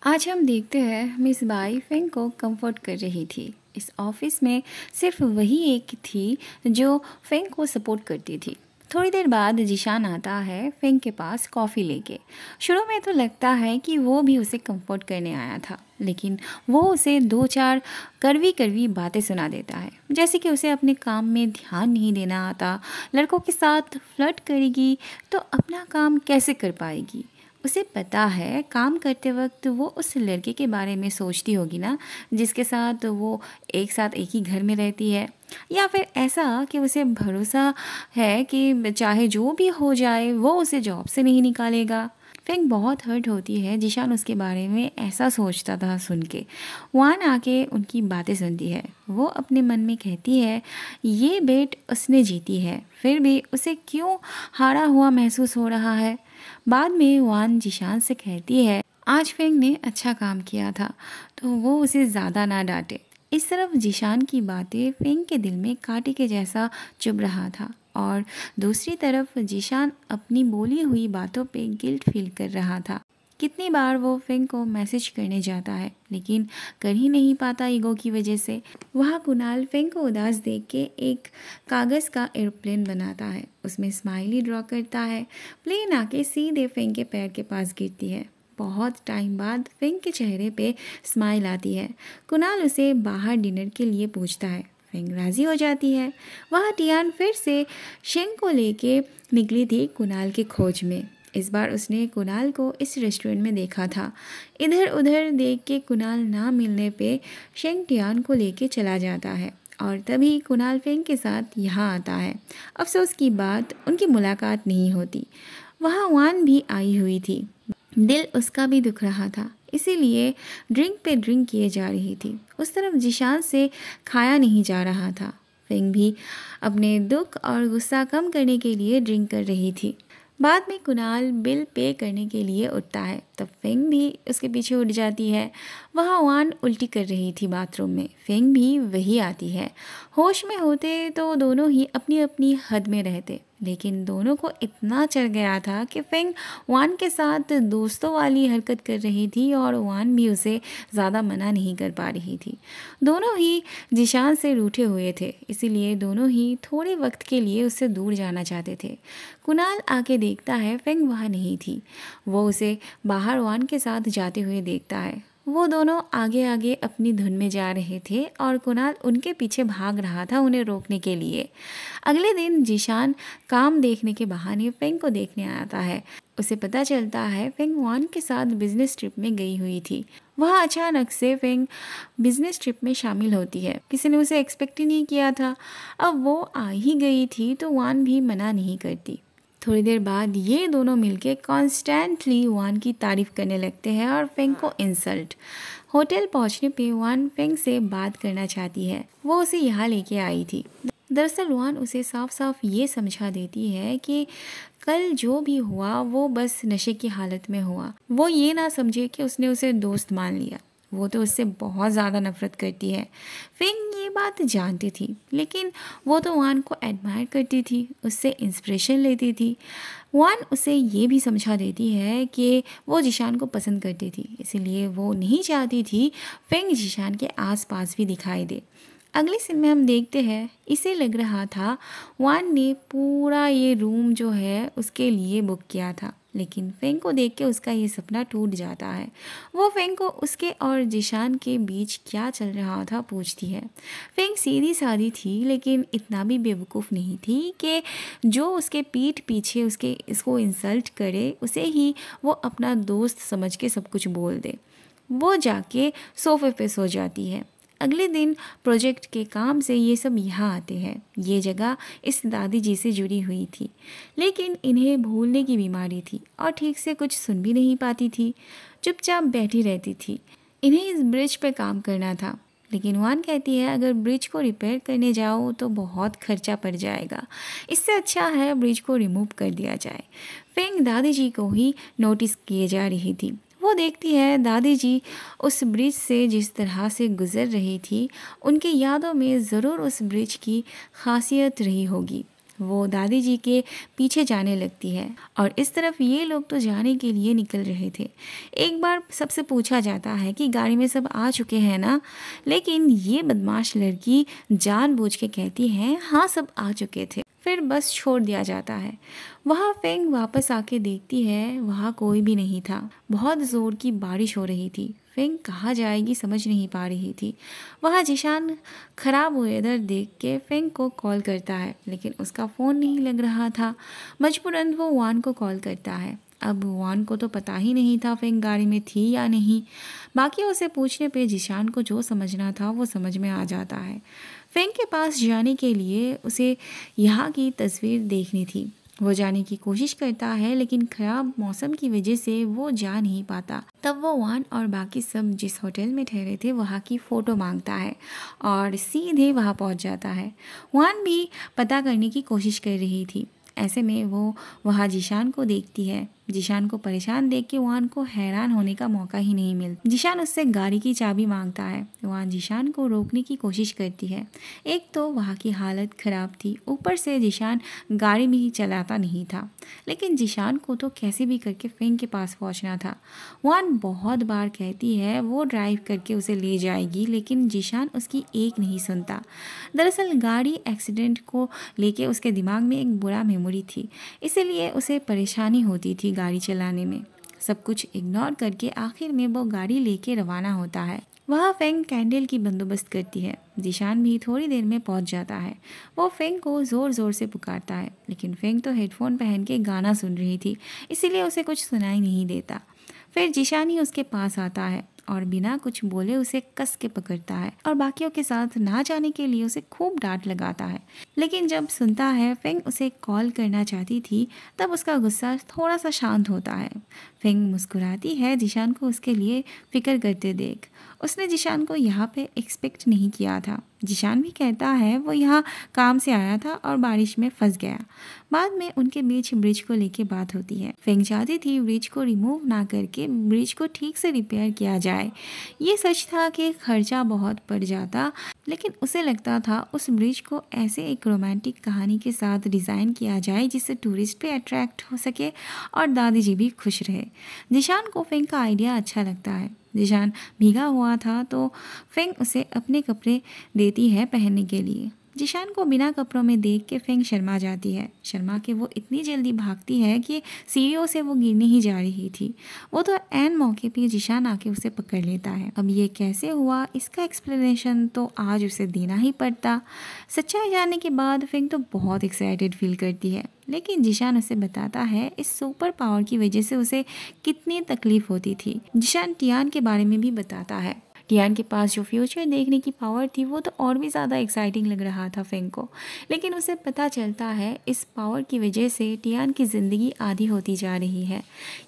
आज हम देखते हैं मिस बाई फेंग को कंफर्ट कर रही थी। इस ऑफिस में सिर्फ वही एक थी जो फेंग को सपोर्ट करती थी। थोड़ी देर बाद जिशान आता है फेंग के पास कॉफ़ी लेके। शुरू में तो लगता है कि वो भी उसे कंफर्ट करने आया था, लेकिन वो उसे दो चार कड़वी कड़वी बातें सुना देता है, जैसे कि उसे अपने काम में ध्यान नहीं देना आता, लड़कों के साथ फ्लर्ट करेगी तो अपना काम कैसे कर पाएगी। उसे पता है काम करते वक्त वो उस लड़के के बारे में सोचती होगी ना, जिसके साथ वो एक साथ एक ही घर में रहती है, या फिर ऐसा कि उसे भरोसा है कि चाहे जो भी हो जाए वो उसे जॉब से नहीं निकालेगा। फेंग बहुत हर्ट होती है। जिशान उसके बारे में ऐसा सोचता था सुन के। वान आके उनकी बातें सुनती है। वो अपने मन में कहती है ये बेट उसने जीती है, फिर भी उसे क्यों हारा हुआ महसूस हो रहा है। बाद में वान जिशान से कहती है आज फेंग ने अच्छा काम किया था तो वो उसे ज़्यादा ना डांटे। इस तरफ जिशान की बातें फेंग के दिल में कांटे के जैसा चुभ रहा था, और दूसरी तरफ जिशान अपनी बोली हुई बातों पे गिल्ट फील कर रहा था। कितनी बार वो फेंग को मैसेज करने जाता है लेकिन कर ही नहीं पाता ईगो की वजह से। वहाँ कुणाल फेंग को उदास देख के एक कागज़ का एरोप्लेन बनाता है, उसमें स्माइली ड्रॉ करता है। प्लेन आके सीधे फेंग के पैर के पास गिरती है। बहुत टाइम बाद फेंग के चेहरे पे स्माइल आती है। कुणाल उसे बाहर डिनर के लिए पूछता है। फेंग राज़ी हो जाती है। वहाँ टियान फिर से शेंग को लेके निकली थी कुणाल की खोज में। इस बार उसने कुणाल को इस रेस्टोरेंट में देखा था। इधर उधर देख के कुणाल ना मिलने पे शेंग टियान को लेके चला जाता है, और तभी कुणाल फेंग के साथ यहाँ आता है। अफसोस की बात उनकी मुलाकात नहीं होती। वहाँ वान भी आई हुई थी। दिल उसका भी दुख रहा था, इसीलिए ड्रिंक पे ड्रिंक किए जा रही थी। उस तरफ जिशान से खाया नहीं जा रहा था। फेंग भी अपने दुख और गुस्सा कम करने के लिए ड्रिंक कर रही थी। बाद में कुणाल बिल पे करने के लिए उठता है, तब फेंग भी उसके पीछे उठ जाती है। वहाँ वान उल्टी कर रही थी बाथरूम में। फेंग भी वही आती है। होश में होते तो दोनों ही अपनी अपनी हद में रहते, लेकिन दोनों को इतना चढ़ गया था कि फेंग वान के साथ दोस्तों वाली हरकत कर रही थी, और वान भी उसे ज़्यादा मना नहीं कर पा रही थी। दोनों ही जिशान से रूठे हुए थे, इसीलिए दोनों ही थोड़े वक्त के लिए उससे दूर जाना चाहते थे। कुणाल आके देखता है फेंग वहाँ नहीं थी। वो उसे बाहर वान के साथ जाते हुए देखता है। वो दोनों आगे आगे अपनी धुन में जा रहे थे और कुणाल उनके पीछे भाग रहा था उन्हें रोकने के लिए। अगले दिन जिशान काम देखने के बहाने फेंग को देखने आता है। उसे पता चलता है फेंग वान के साथ बिजनेस ट्रिप में गई हुई थी। वहाँ अचानक से फेंग बिजनेस ट्रिप में शामिल होती है। किसी ने उसे एक्सपेक्ट ही नहीं किया था। अब वो आ ही गई थी तो वान भी मना नहीं करती। थोड़ी देर बाद ये दोनों मिलके कॉन्स्टेंटली वान की तारीफ करने लगते हैं और फेंग को इंसल्ट। होटल पहुंचने पे वान फेंग से बात करना चाहती है। वो उसे यहाँ लेके आई थी। दरअसल वान उसे साफ साफ ये समझा देती है कि कल जो भी हुआ वो बस नशे की हालत में हुआ। वो ये ना समझे कि उसने उसे दोस्त मान लिया। वो तो उससे बहुत ज़्यादा नफरत करती है। फेंग ये बात जानती थी, लेकिन वो तो वान को एडमायर करती थी, उससे इंस्पिरेशन लेती थी। वान उसे ये भी समझा देती है कि वो जिशान को पसंद करती थी, इसीलिए वो नहीं चाहती थी फेंग जिशान के आसपास भी दिखाई दे। अगले सीन में हम देखते हैं इसे लग रहा था वान ने पूरा ये रूम जो है उसके लिए बुक किया था, लेकिन फेंग को देख के उसका ये सपना टूट जाता है। वो फेंग को उसके और जिशान के बीच क्या चल रहा था पूछती है। फेंग सीधी सादी थी, लेकिन इतना भी बेवकूफ़ नहीं थी कि जो उसके पीठ पीछे उसके इसको इंसल्ट करे उसे ही वो अपना दोस्त समझ के सब कुछ बोल दे। वो जाके सोफे पे सो जाती है। अगले दिन प्रोजेक्ट के काम से ये सब यहाँ आते हैं। ये जगह इस दादी जी से जुड़ी हुई थी, लेकिन इन्हें भूलने की बीमारी थी और ठीक से कुछ सुन भी नहीं पाती थी। चुपचाप बैठी रहती थी। इन्हें इस ब्रिज पे काम करना था, लेकिन वान कहती है अगर ब्रिज को रिपेयर करने जाओ तो बहुत खर्चा पड़ जाएगा, इससे अच्छा है ब्रिज को रिमूव कर दिया जाए। फेंग दादी जी को ही नोटिस किए जा रही थी। वो देखती है दादी जी उस ब्रिज से जिस तरह से गुजर रही थी, उनकी यादों में ज़रूर उस ब्रिज की खासियत रही होगी। वो दादी जी के पीछे जाने लगती है और इस तरफ ये लोग तो जाने के लिए निकल रहे थे। एक बार सबसे पूछा जाता है कि गाड़ी में सब आ चुके हैं ना, लेकिन ये बदमाश लड़की जानबूझ के कहती है हाँ सब आ चुके थे। फिर बस छोड़ दिया जाता है। वहाँ फेंग वापस आके देखती है, वहाँ कोई भी नहीं था। बहुत ज़ोर की बारिश हो रही थी। फेंग कहाँ जाएगी समझ नहीं पा रही थी। वहाँ जिशान खराब वेदर देख के फेंग को कॉल करता है, लेकिन उसका फ़ोन नहीं लग रहा था। मजबूरन वो वान को कॉल करता है। अब वान को तो पता ही नहीं था फेंग गाड़ी में थी या नहीं। बाकियों से पूछने पे जिशान को जो समझना था वो समझ में आ जाता है। फेंग के पास जाने के लिए उसे यहाँ की तस्वीर देखनी थी। वो जाने की कोशिश करता है, लेकिन खराब मौसम की वजह से वो जा नहीं पाता। तब वो वान और बाकी सब जिस होटल में ठहरे थे वहाँ की फ़ोटो मांगता है और सीधे वहाँ पहुँच जाता है। वान भी पता करने की कोशिश कर रही थी। ऐसे में वो वहाँ जिशान को देखती है। जिशान को परेशान देख के वान को हैरान होने का मौका ही नहीं मिलता। जिशान उससे गाड़ी की चाबी मांगता है। वान जिशान को रोकने की कोशिश करती है। एक तो वहाँ की हालत ख़राब थी, ऊपर से जिशान गाड़ी भी चलाता नहीं था। लेकिन जिशान को तो कैसे भी करके फेंग के पास पहुँचना था। वान बहुत बार कहती है वो ड्राइव करके उसे ले जाएगी, लेकिन जिशान उसकी एक नहीं सुनता। दरअसल गाड़ी एक्सीडेंट को लेके उसके दिमाग में एक बुरा मेमोरी थी, इसीलिए उसे परेशानी होती थी गाड़ी चलाने में। सब कुछ इग्नोर करके आखिर में वो गाड़ी लेके रवाना होता है। वहाँ फेंग कैंडल की बंदोबस्त करती है। जिशान भी थोड़ी देर में पहुँच जाता है। वो फेंग को ज़ोर ज़ोर से पुकारता है, लेकिन फेंग तो हेडफोन पहन के गाना सुन रही थी, इसीलिए उसे कुछ सुनाई नहीं देता। फिर जिशान ही उसके पास आता है और बिना कुछ बोले उसे कस के पकड़ता है और बाकियों के साथ ना जाने के लिए उसे खूब डांट लगाता है। लेकिन जब सुनता है फेंग उसे कॉल करना चाहती थी, तब उसका गुस्सा थोड़ा सा शांत होता है। फेंग मुस्कुराती है जिशान को उसके लिए फिक्र करते देख। उसने जिशान को यहाँ पे एक्सपेक्ट नहीं किया था। जिशान भी कहता है वो यहाँ काम से आया था और बारिश में फंस गया। बाद में उनके बीच ब्रिज को लेके बात होती है। फेंग चाहती थी ब्रिज को रिमूव ना करके ब्रिज को ठीक से रिपेयर किया जाए। ये सच था कि खर्चा बहुत पड़ जाता, लेकिन उसे लगता था उस ब्रिज को ऐसे एक रोमांटिक कहानी के साथ डिज़ाइन किया जाए जिससे टूरिस्ट भी अट्रैक्ट हो सके और दादी जी भी खुश रहे। जिशान को फेंग का आइडिया अच्छा लगता है। जिशान भीगा हुआ था तो फेंग उसे अपने कपड़े देती है पहनने के लिए। जिशान को बिना कपड़ों में देख के फेंग शर्मा जाती है। शर्मा के वो इतनी जल्दी भागती है कि सीढ़ियों से वो गिरने ही जा रही थी। वो तो ऐन मौके पे जिशान आके उसे पकड़ लेता है। अब ये कैसे हुआ इसका एक्सप्लेनेशन तो आज उसे देना ही पड़ता। सच्चाई जानने के बाद फेंग तो बहुत एक्साइटेड फील करती है, लेकिन जिशान उसे बताता है इस सुपर पावर की वजह से उसे कितनी तकलीफ होती थी। जिशान टियान के बारे में भी बताता है। टियान के पास जो फ्यूचर देखने की पावर थी वो तो और भी ज़्यादा एक्साइटिंग लग रहा था फेंग को, लेकिन उसे पता चलता है इस पावर की वजह से टियान की ज़िंदगी आधी होती जा रही है।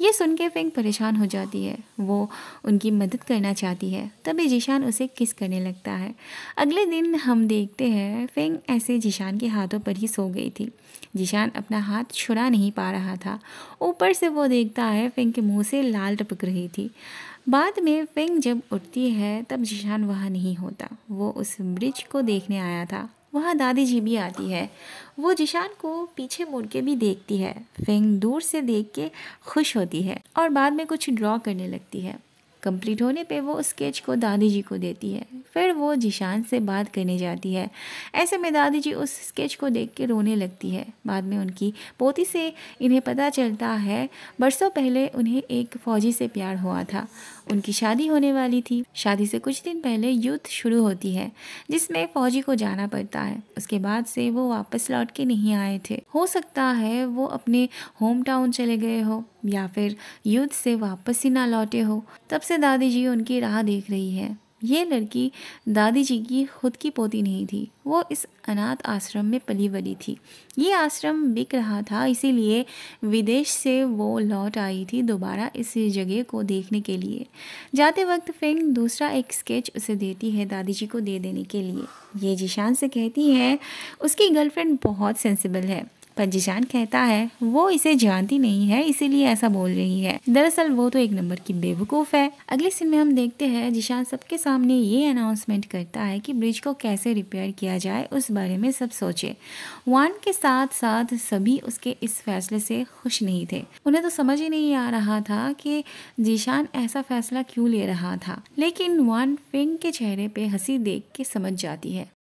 ये सुन के फेंग परेशान हो जाती है। वो उनकी मदद करना चाहती है, तभी जिशान उसे किस करने लगता है। अगले दिन हम देखते हैं फेंग ऐसे जिशान के हाथों पर ही सो गई थी। जिशान अपना हाथ छुड़ा नहीं पा रहा था। ऊपर से वो देखता है फेंग के मुंह से लाल टपक रही थी। बाद में फेंग जब उठती है तब जिशान वहाँ नहीं होता। वो उस ब्रिज को देखने आया था। वहाँ दादी जी भी आती है। वो जिशान को पीछे मुड़ के भी देखती है। फेंग दूर से देख के खुश होती है और बाद में कुछ ड्रॉ करने लगती है। कंप्लीट होने पे वो स्केच को दादी जी को देती है। फिर वो जिशान से बात करने जाती है। ऐसे में दादी जी उस स्केच को देख के रोने लगती है। बाद में उनकी पोती से इन्हें पता चलता है बरसों पहले उन्हें एक फ़ौजी से प्यार हुआ था। उनकी शादी होने वाली थी। शादी से कुछ दिन पहले युद्ध शुरू होती है जिसमें फ़ौजी को जाना पड़ता है। उसके बाद से वो वापस लौट के नहीं आए थे। हो सकता है वो अपने होम टाउन चले गए हो या फिर युद्ध से वापस ही ना लौटे हो। तब से दादी जी उनकी राह देख रही है। ये लड़की दादी जी की खुद की पोती नहीं थी। वो इस अनाथ आश्रम में पली बड़ी थी। ये आश्रम बिक रहा था, इसीलिए विदेश से वो लौट आई थी दोबारा इस जगह को देखने के लिए। जाते वक्त फेंग दूसरा एक स्केच उसे देती है दादी जी को दे देने के लिए। ये जिशान से कहती है उसकी गर्लफ्रेंड बहुत सेंसिबल है, पर जिशान कहता है वो इसे जानती नहीं है इसीलिए ऐसा बोल रही है। दरअसल वो तो एक नंबर की बेवकूफ़ है। अगले सीन में हम देखते हैं जिशान सबके सामने ये अनाउंसमेंट करता है कि ब्रिज को कैसे रिपेयर किया जाए उस बारे में सब सोचे। वान के साथ साथ सभी उसके इस फैसले से खुश नहीं थे। उन्हें तो समझ ही नहीं आ रहा था कि जिशान ऐसा फैसला क्यों ले रहा था, लेकिन वान फेंग के चेहरे पे हंसी देख के समझ जाती है।